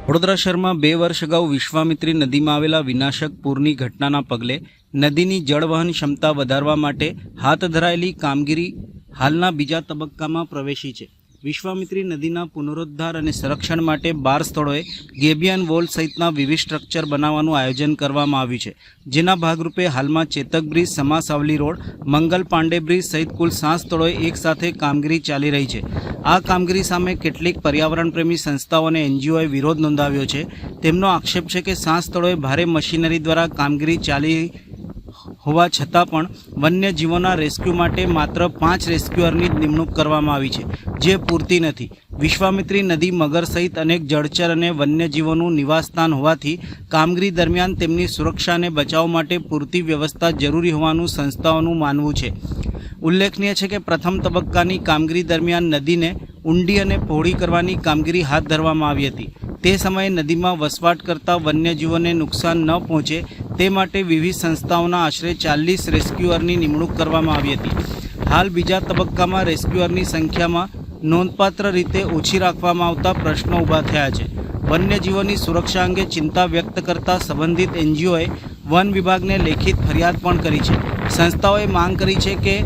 વડોદરા શહેરમાં 2 વર્ષ અગાઉ વિશ્વામિત્રી નદીમાં આવેલા વિનાશક પૂરની ઘટનાના પગલે નદીની જળવહન ક્ષમતા વધારવા માટે હાથ ધરાયેલી કામગીરી હાલના બીજા તબક્કામાં પ્રવેશી છે। વિશ્વામિત્રી નદીના પુનરુદ્ધાર અને સંરક્ષણ માટે 12 સ્થળોએ ગેબિયન વોલ સહિતના વિવિધ સ્ટ્રક્ચર બનાવવાનું આયોજન કરવામાં આવ્યું છે, જેના ભાગરૂપે હાલમાં Chetak bridge, સમાસાવલી road, Mangal Pandey bridge સહિત કુલ 7 સ્થળોએ એકસાથે કામગીરી ચાલી રહી છે। આ કામગીરી સામે કેટલીક પર્યાવરણ પ્રેમી સંસ્થાઓ અને એનજીઓએ વિરોધ નોંધાવ્યો છે। તેમનો આક્ષેપ છે કે 7 સ્થળોએ ભારે મશીનરી દ્વારા કામગીરી ચાલી હોવા છતાં પણ વન્યજીવોના રેસ્ક્યુ માટે માત્ર 5 રેસ્ક્યુઅરની જ નિમણૂક કરવામાં આવી છે, જે પૂરતી નથી। વિશ્વામિત્રી નદી મગર સહિત અનેક જળચર અને વન્યજીવોનું નિવાસસ્થાન હોવાથી કામગીરી દરમિયાન તેમની સુરક્ષા અને બચાવ માટે પૂરતી વ્યવસ્થા જરૂરી હોવાનું સંસ્થાઓનું માનવું છે। ઉલ્લેખનીય છે કે પ્રથમ તબક્કાની કામગીરી દરમિયાન નદીને ઊંડી અને પહોળી કરવાની કામગીરી હાથ ધરવામાં આવી હતી। તે સમયે નદીમાં વસવાટ કરતા વન્યજીવોને નુકસાન ન પહોંચે તે માટે વિવિધ સંસ્થાઓના આશરે 40 રેસ્ક્યુઅરની નિમણૂક કરવામાં આવી હતી। હાલ બીજા તબક્કામાં રેસ્ક્યુઅરની સંખ્યામાં નોંધપાત્ર રીતે ઓછી રાખવામાં આવતા પ્રશ્નો ઊભા થયા છે। વન્યજીવોની સુરક્ષા અંગે ચિંતા વ્યક્ત કરતા સંબંધિત એનજીઓએ વન વિભાગને લેખિત ફરિયાદ પણ કરી છે। સંસ્થાઓએ માંગ કરી છે કે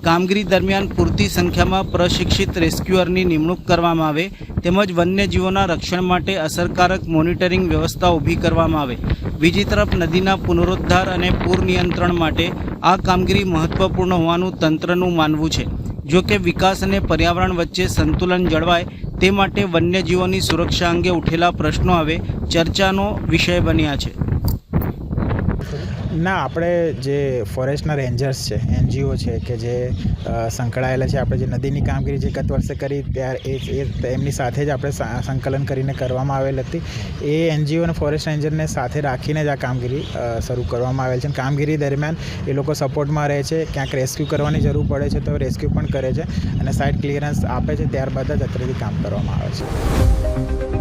કામગીરી દરમિયાન પૂરતી સંખ્યામાં પ્રશિક્ષિત રેસ્ક્યુઅરની નિમણૂક કરવામાં આવે તેમજ વન્યજીવોના રક્ષણ માટે અસરકારક મોનિટરિંગ વ્યવસ્થા ઊભી કરવામાં આવે। બીજી તરફ નદીના પુનરુદ્ધાર અને પૂર નિયંત્રણ માટે આ કામગીરી મહત્વપૂર્ણ હોવાનું તંત્રનું માનવું છે। જો કે વિકાસ અને પર્યાવરણ વચ્ચે સંતુલન જળવાય તે માટે વન્યજીવોની સુરક્ષા અંગે ઉઠેલા પ્રશ્નો હવે ચર્ચાનો વિષય બન્યા છે। ના, આપણે જે ફોરેસ્ટના રેન્જર્સ છે, એનજીઓ છે કે જે સંકળાયેલા છે, આપણે જે નદીની કામગીરી જે ગત વર્ષે કરી ત્યારે એમની સાથે જ આપણે સંકલન કરીને કરવામાં આવેલ હતી। એ એનજીઓ અને ફોરેસ્ટ રેન્જરને સાથે રાખીને જ આ કામગીરી શરૂ કરવામાં આવેલ છે। કામગીરી દરમિયાન એ લોકો સપોર્ટમાં રહે છે, ક્યાંક રેસ્ક્યુ કરવાની જરૂર પડે છે તો રેસ્ક્યુ પણ કરે છે અને સાઇટ ક્લિયરન્સ આપે છે, ત્યારબાદ જ અત્રેથી કામ કરવામાં આવે છે।